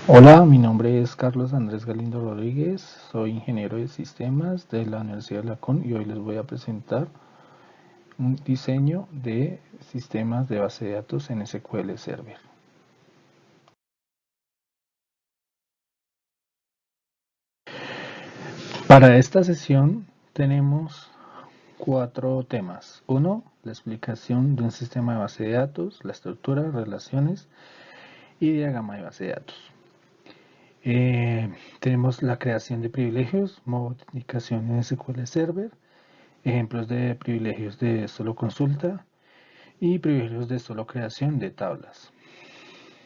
Hola, mi nombre es Carlos Andrés Galindo Rodríguez, soy ingeniero de sistemas de la Universidad de La Con y hoy les voy a presentar un diseño de sistemas de base de datos en SQL Server. Para esta sesión tenemos 4 temas. 1. La explicación de un sistema de base de datos, la estructura, relaciones y diagrama de base de datos. Tenemos la creación de privilegios, modificación en SQL Server, ejemplos de privilegios de solo consulta y privilegios de solo creación de tablas.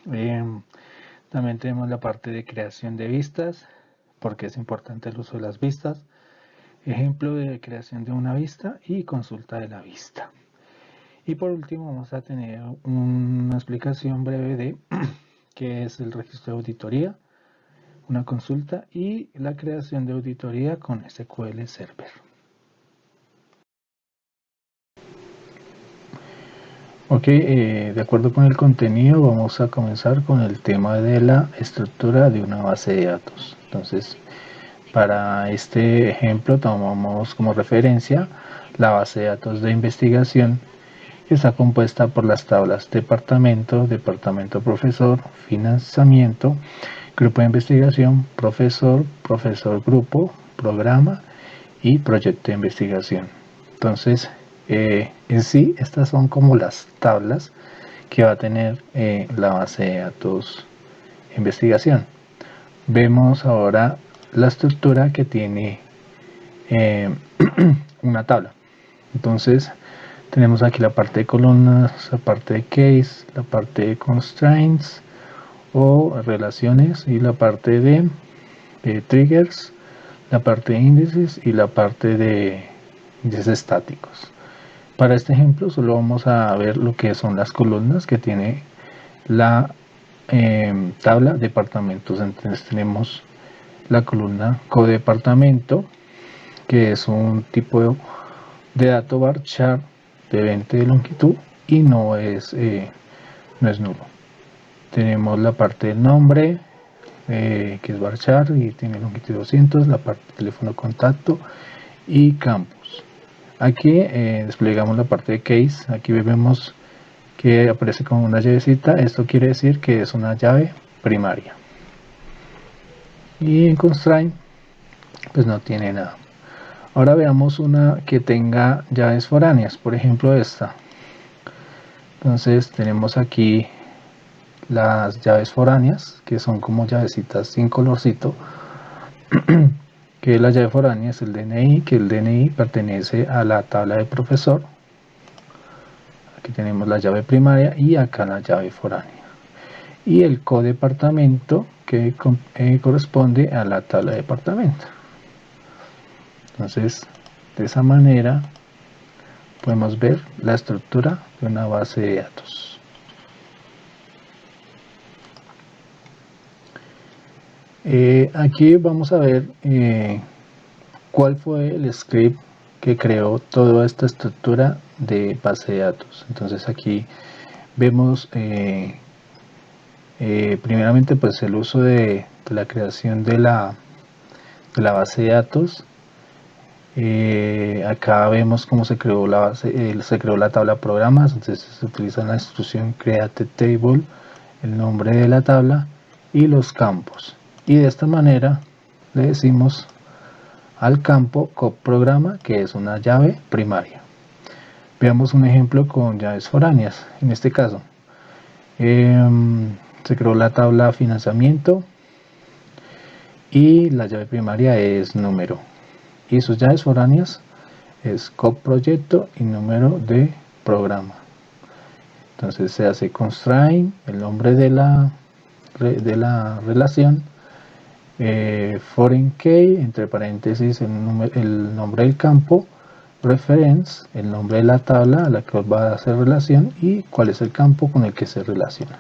También tenemos la parte de creación de vistas, porque es importante el uso de las vistas, ejemplo de creación de una vista y consulta de la vista. Y por último vamos a tener una explicación breve de qué es el registro de auditoría, una consulta y la creación de auditoría con SQL Server. Ok, de acuerdo con el contenido vamos a comenzar con el tema de la estructura de una base de datos. Entonces, para este ejemplo tomamos como referencia la base de datos de investigación, que está compuesta por las tablas departamento, departamento profesor, financiamiento, grupo de investigación, profesor, profesor grupo, programa y proyecto de investigación. Entonces, en sí, estas son como las tablas que va a tener la base de datos de investigación. Vemos ahora la estructura que tiene una tabla. Entonces, tenemos aquí la parte de columnas, la parte de case, la parte de constraints o relaciones y la parte de triggers, la parte de índices y la parte de índices estáticos. Para este ejemplo solo vamos a ver lo que son las columnas que tiene la tabla departamentos. Entonces tenemos la columna codepartamento, que es un tipo de dato bar chart de 20 de longitud y no es nulo. Tenemos la parte del nombre, que es varchar y tiene longitud 200, la parte de teléfono contacto y campus. Aquí desplegamos la parte de case. Aquí vemos que aparece como una llavecita. Esto quiere decir que es una llave primaria. Y en constraint pues no tiene nada. Ahora veamos una que tenga llaves foráneas, por ejemplo esta. Entonces tenemos aquí las llaves foráneas, que son como llavecitas sin colorcito, que la llave foránea es el DNI, que el DNI pertenece a la tabla de profesor. Aquí tenemos la llave primaria y acá la llave foránea. Y el codepartamento que corresponde a la tabla de departamento. Entonces, de esa manera podemos ver la estructura de una base de datos. Aquí vamos a ver cuál fue el script que creó toda esta estructura de base de datos. Entonces aquí vemos primeramente pues el uso de la creación de la base de datos. Acá vemos cómo se creó la tabla programas. Entonces se utiliza la instrucción create table, el nombre de la tabla y los campos, y de esta manera le decimos al campo programa, que es una llave primaria. Veamos un ejemplo con llaves foráneas. En este caso se creó la tabla financiamiento y la llave primaria es número, y sus llaves foráneas es proyecto y número de programa. Entonces se hace constraint, el nombre de la relación, foreign key, entre paréntesis el nombre del campo, reference, el nombre de la tabla a la que va a hacer relación y cuál es el campo con el que se relaciona.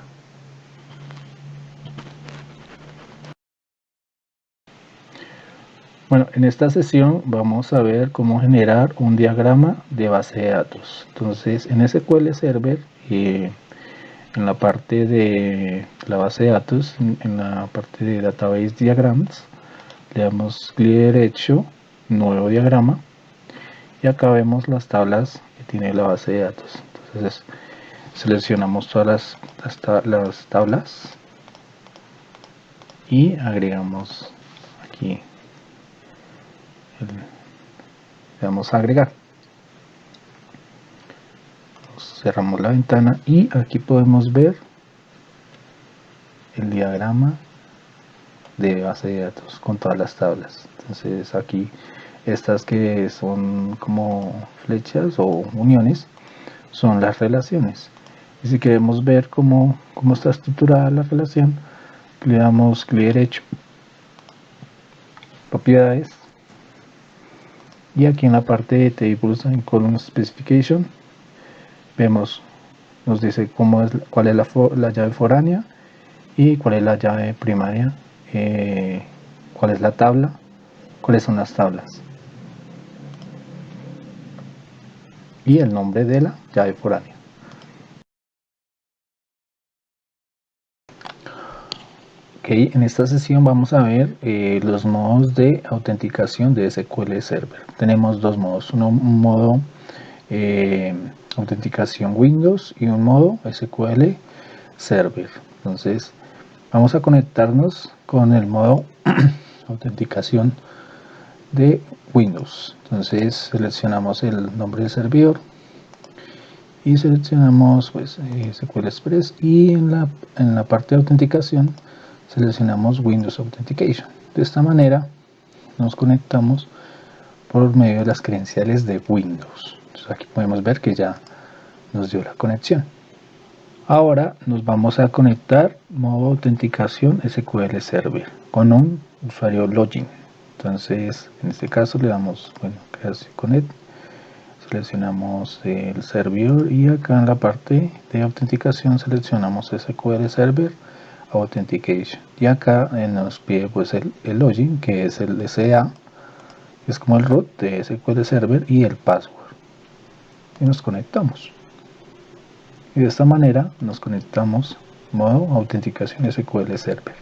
Bueno, en esta sesión vamos a ver cómo generar un diagrama de base de datos. Entonces, en SQL Server en la parte de la base de datos, en la parte de Database Diagrams, le damos clic derecho, nuevo diagrama, y acá vemos las tablas que tiene la base de datos. Entonces seleccionamos todas las tablas y agregamos aquí, le damos a agregar, cerramos la ventana y aquí podemos ver el diagrama de base de datos con todas las tablas. Entonces aquí estas que son como flechas o uniones son las relaciones, y si queremos ver cómo está estructurada la relación, le damos clic derecho, propiedades, y aquí en la parte de tables and column specification vemos, nos dice cuál es la llave foránea y cuál es la llave primaria, cuál es la tabla, cuáles son las tablas y el nombre de la llave foránea. Ok, en esta sesión vamos a ver los modos de autenticación de SQL Server. Tenemos dos modos, un modo autenticación Windows y un modo SQL Server. Entonces vamos a conectarnos con el modo autenticación de Windows. Entonces seleccionamos el nombre del servidor y seleccionamos pues, SQL Express, y en la parte de autenticación seleccionamos Windows Authentication. De esta manera nos conectamos por medio de las credenciales de Windows. Entonces aquí podemos ver que ya nos dio la conexión. Ahora nos vamos a conectar modo autenticación SQL Server con un usuario login. Entonces en este caso le damos, creación connect, seleccionamos el servidor y acá en la parte de autenticación seleccionamos SQL Server Authentication, y acá nos pide pues el login, que es el SA, que es como el root de SQL Server, y el password, y nos conectamos, y de esta manera nos conectamos modo autenticación SQL Server.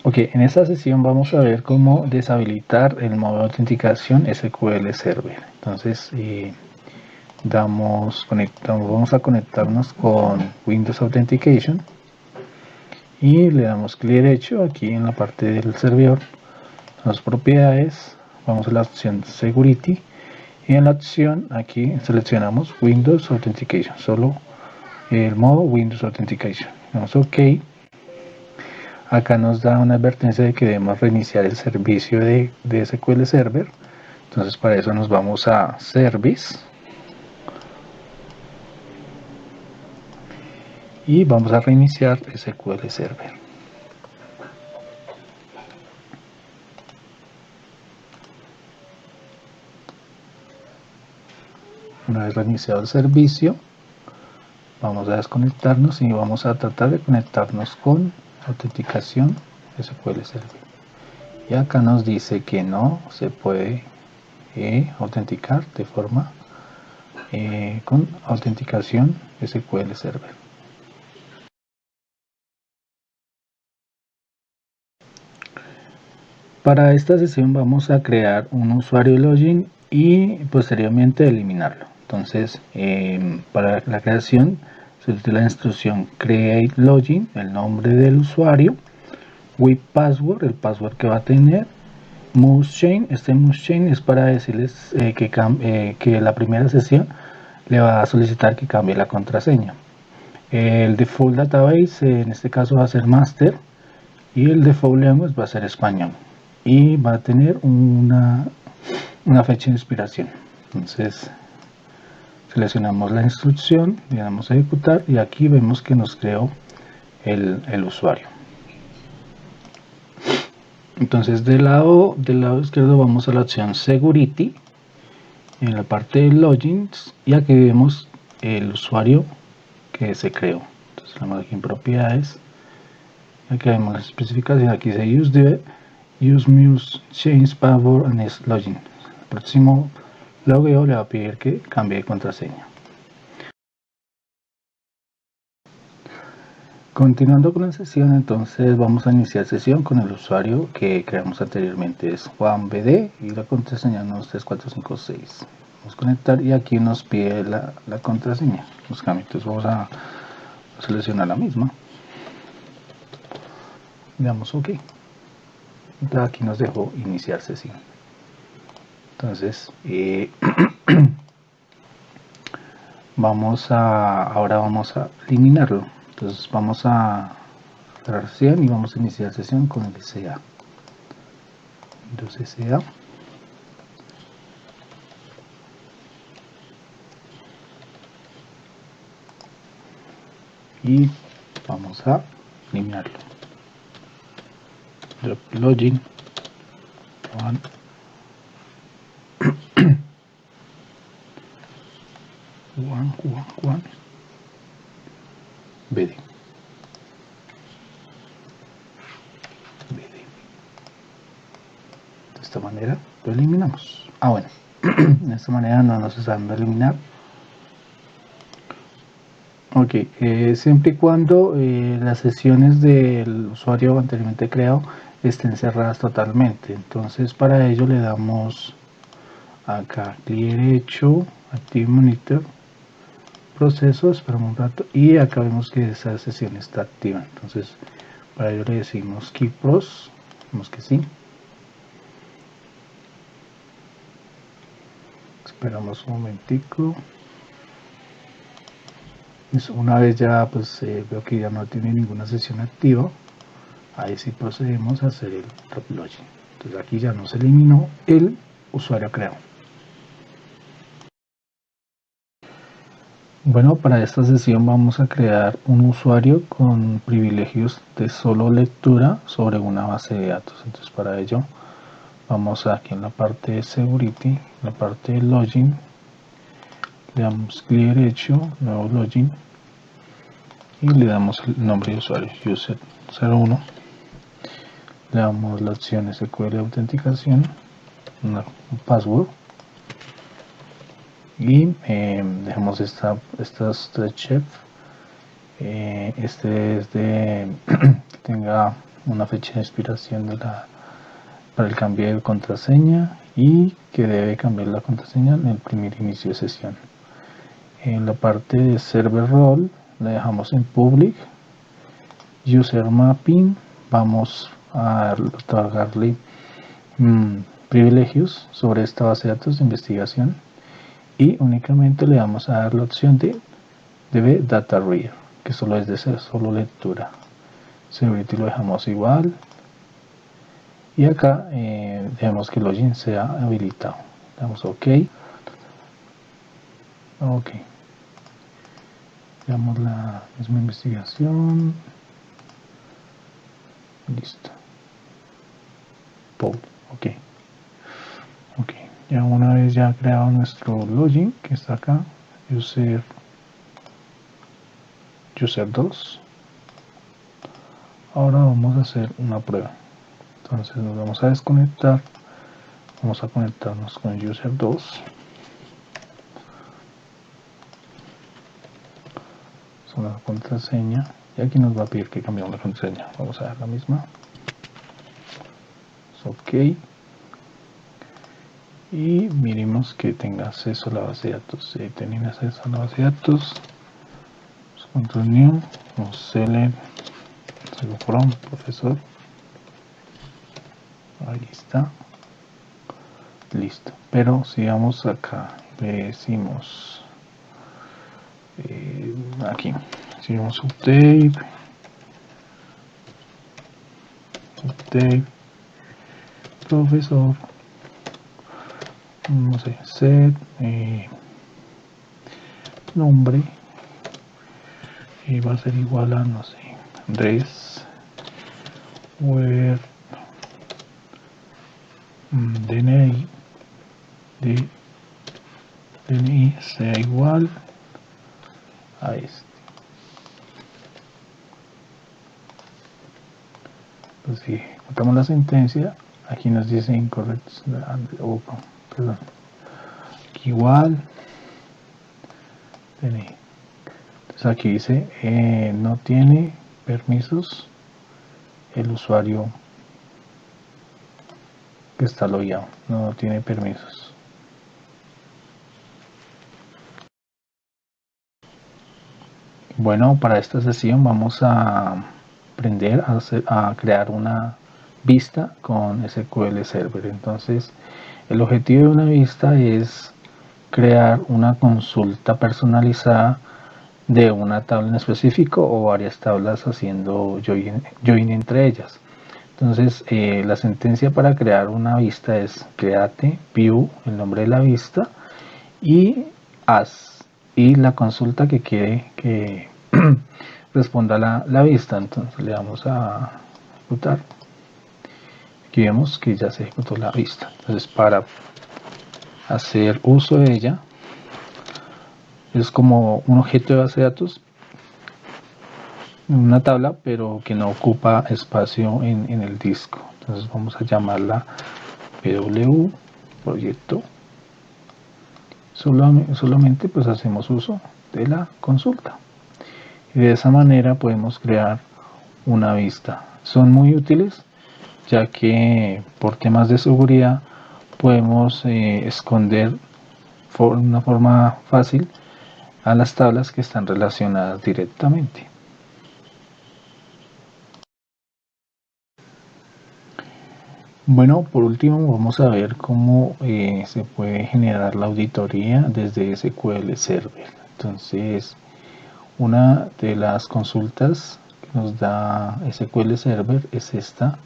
Ok, en esta sesión vamos a ver cómo deshabilitar el modo de autenticación SQL Server. Entonces vamos a conectarnos con Windows Authentication y le damos clic derecho aquí en la parte del servidor, las propiedades, vamos a la opción Security, y en la opción aquí seleccionamos Windows Authentication, solo el modo Windows Authentication, damos OK. Acá nos da una advertencia de que debemos reiniciar el servicio de SQL Server. Entonces para eso nos vamos a Service y vamos a reiniciar SQL Server. Una vez reiniciado el servicio, vamos a desconectarnos y vamos a tratar de conectarnos con autenticación SQL Server. Y acá nos dice que no se puede autenticar de forma con autenticación SQL Server. Para esta sesión vamos a crear un usuario login y posteriormente eliminarlo. Entonces para la creación se utiliza la instrucción create login, el nombre del usuario, with password, el password que va a tener, must change, este must change es para decirles que la primera sesión le va a solicitar que cambie la contraseña. El default database en este caso va a ser master y el default language va a ser español, y va a tener una fecha de expiración. Entonces seleccionamos la instrucción, le damos a ejecutar y aquí vemos que nos creó el usuario. Entonces del lado izquierdo vamos a la opción Security, en la parte de Logins, y aquí vemos el usuario que se creó. Entonces le damos aquí en propiedades, aquí vemos las especificaciones, aquí dice use must change password and next login. El próximo Luego le va a pedir que cambie de contraseña. Continuando con la sesión, entonces vamos a iniciar sesión con el usuario que creamos anteriormente, es JuanBD, y la contraseña no es 3456. Vamos a conectar y aquí nos pide la contraseña. Los cambios, entonces vamos a seleccionar la misma. Le damos OK. Entonces aquí nos dejó iniciar sesión. Entonces, ahora vamos a eliminarlo. Entonces vamos a cerrar sesión y vamos a iniciar sesión con el SA. Entonces SA. Y vamos a eliminarlo. Login one BD. De esta manera lo eliminamos. Bueno, de esta manera no nos está dando a eliminar. Ok, siempre y cuando las sesiones del usuario anteriormente creado estén cerradas totalmente. Entonces para ello le damos acá clic derecho, Active Monitor, proceso, esperamos un rato y acá vemos que esa sesión está activa. Entonces para ello le decimos Keep Pros, vemos que sí. Esperamos un momentico. Una vez ya pues veo que ya no tiene ninguna sesión activa, ahí sí procedemos a hacer el top login. Entonces aquí ya nos eliminó el usuario creado. Bueno, para esta sesión vamos a crear un usuario con privilegios de solo lectura sobre una base de datos. Entonces para ello vamos aquí en la parte de Security, la parte de Login, le damos clic derecho, nuevo Login y le damos el nombre de usuario, user01. Le damos la opción SQL de autenticación, un password y dejamos estas tres chefs. Este es de que tenga una fecha de expiración para el cambio de contraseña y que debe cambiar la contraseña en el primer inicio de sesión. En la parte de server role la dejamos en public. User mapping, vamos a otorgarle privilegios sobre esta base de datos de investigación y únicamente le vamos a dar la opción de DB Data Reader, que solo es de ser solo lectura. Security lo dejamos igual y acá dejamos que el login sea habilitado. Damos OK. OK. Damos la misma investigación. Listo. OK. OK. Ya una vez ya creado nuestro login, que está acá, user2, ahora vamos a hacer una prueba. Entonces nos vamos a desconectar, vamos a conectarnos con user2, son la contraseña y aquí nos va a pedir que cambiemos la contraseña. Vamos a dar la misma, OK, y miremos que tenga acceso a la base de datos. Si tienen acceso a la base de datos, control new, o select from profesor, ahí está, listo. Pero si vamos acá, le decimos aquí, si vamos update, profesor, no sé, set nombre y va a ser igual a, no sé, res where DNI de DNI sea igual a este. Pues si ejecutamos la sentencia, aquí nos dice incorrecto, perdón, igual. Entonces aquí dice no tiene permisos el usuario que está logueado, no tiene permisos. Bueno, para esta sesión vamos a aprender a crear una vista con SQL Server. Entonces, el objetivo de una vista es crear una consulta personalizada de una tabla en específico o varias tablas haciendo join entre ellas. Entonces, la sentencia para crear una vista es create view, el nombre de la vista, y as, y la consulta que quiere que responda la vista. Entonces le damos a ejecutar. Aquí vemos que ya se ejecutó la vista. Entonces, para hacer uso de ella, es como un objeto de base de datos, una tabla, pero que no ocupa espacio en el disco. Entonces vamos a llamarla pw proyecto. Solamente pues hacemos uso de la consulta y de esa manera podemos crear una vista. Son muy útiles ya que por temas de seguridad podemos esconder de una forma fácil a las tablas que están relacionadas directamente. Bueno, por último vamos a ver cómo se puede generar la auditoría desde SQL Server. Entonces, una de las consultas que nos da SQL Server es esta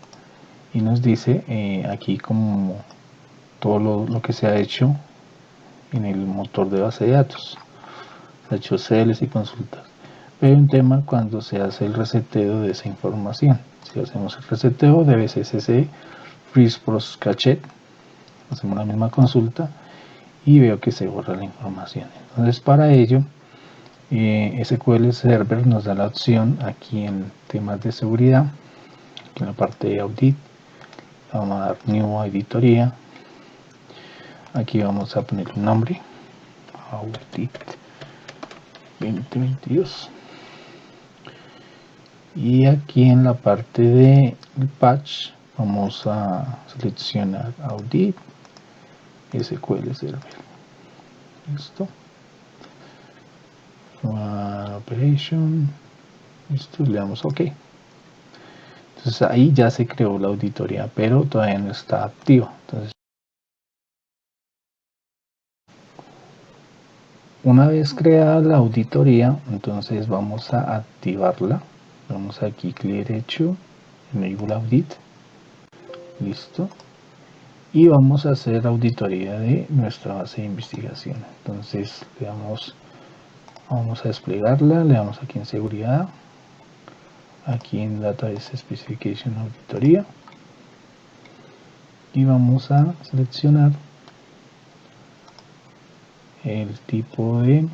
y nos dice aquí como todo lo que se ha hecho en el motor de base de datos. Se ha hecho CLs y consultas. Pero hay un tema cuando se hace el reseteo de esa información. Si hacemos el reseteo de BSSC Freeze Cachet, hacemos la misma consulta y veo que se borra la información. Entonces, para ello, SQL Server nos da la opción aquí en temas de seguridad, aquí en la parte de audit, vamos a dar New Auditoría, aquí vamos a poner un nombre, Audit 2022, y aquí en la parte de patch vamos a seleccionar Audit SQL Server. Listo. Operation. Listo, le damos OK. Entonces ahí ya se creó la auditoría, pero todavía no está activa. Entonces, una vez creada la auditoría, entonces vamos a activarla. Vamos aquí, clic derecho, Enable Audit. Listo. Y vamos a hacer auditoría de nuestra base de investigación. Entonces le damos, vamos a desplegarla, le damos aquí en seguridad, aquí en Database Specification Auditoría, y vamos a seleccionar el tipo de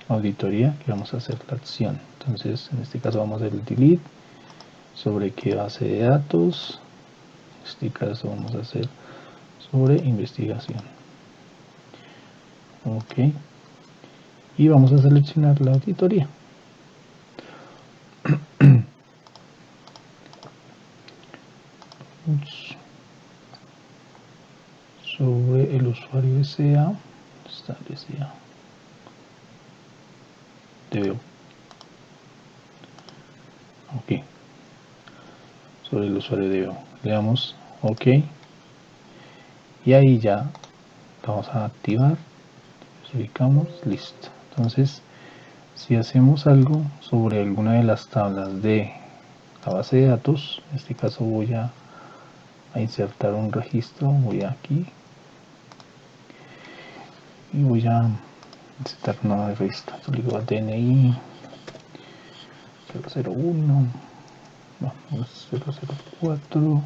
auditoría que vamos a hacer la acción. Entonces en este caso vamos a hacer el delete sobre qué base de datos. En este caso vamos a hacer sobre investigación. OK, y vamos a seleccionar la auditoría. Sobre el usuario SA, está el SA, DBO. OK, sobre el usuario DBO, le damos OK, y ahí ya vamos a activar, ubicamos, listo. Entonces, si hacemos algo sobre alguna de las tablas de la base de datos, en este caso voy a insertar un registro, voy aquí y voy a insertar un nuevo registro. Yo le digo a DNI 001, no, 004,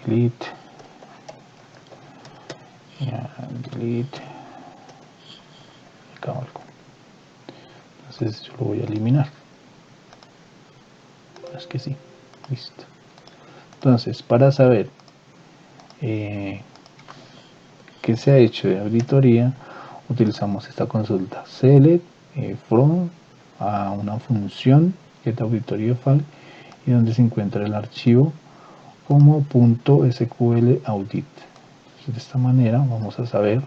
delete, delete, acá algo. Entonces yo lo voy a eliminar. Es que sí, listo. Entonces, para saber que se ha hecho de auditoría, utilizamos esta consulta select from a una función get auditoría file y donde se encuentra el archivo como .sql audit. De esta manera vamos a saber,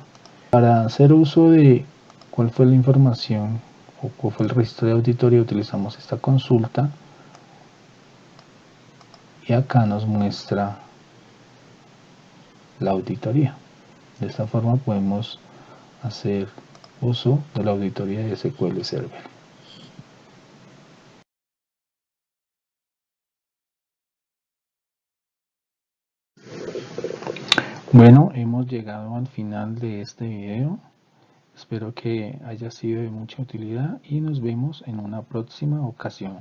para hacer uso de cuál fue la información o cuál fue el registro de auditoría, utilizamos esta consulta y acá nos muestra la auditoría. De esta forma podemos hacer uso de la auditoría de SQL Server. Bueno, hemos llegado al final de este video. Espero que haya sido de mucha utilidad y nos vemos en una próxima ocasión.